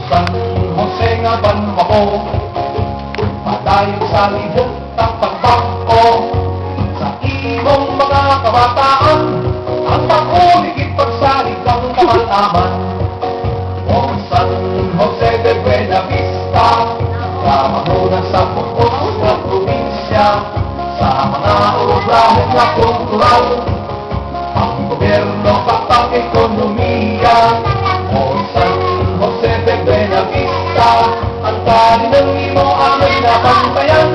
San Jose nga banwa ko, padayon sa libot ng pagbangko. Sa imong mga kabataan, ang pag-uligid pagsalig ng kamalaman. O San Jose de Buenavista, ramahuna sa pupos na probinsya, sa mga obrahe na kultural, ang gobyerno kapag ekonomiya. O San Jose de Buenavista, ang kalinang imo amay na bantayan.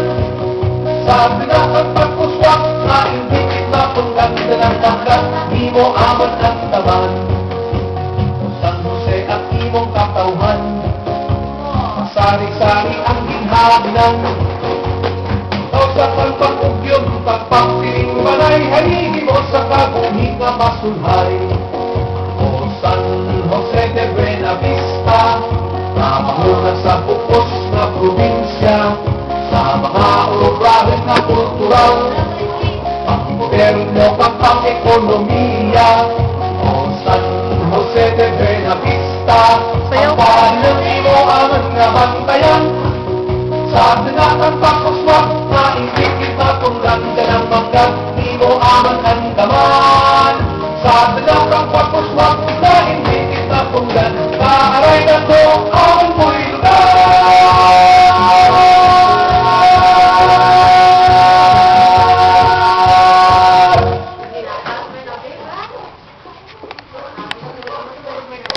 Sabi na ang pagpuswak na hindi kita pangganda ng dagat, imo aman ang taban. O San Jose at imong katauhan, masari-sari ang ginhabinan. O sa pagpapugyong pagpapiling balay, haligi mo sa kabuhi nga masulhay. O San Jose de Buenavista, namahuna sa pupos na probinsya, sa mga obrahe na kultural, ang gobyerno kapag ekonomiya. O San Jose de Buenavista, ang pahalang imo ang nga bantayan. Sa tinatang pagpos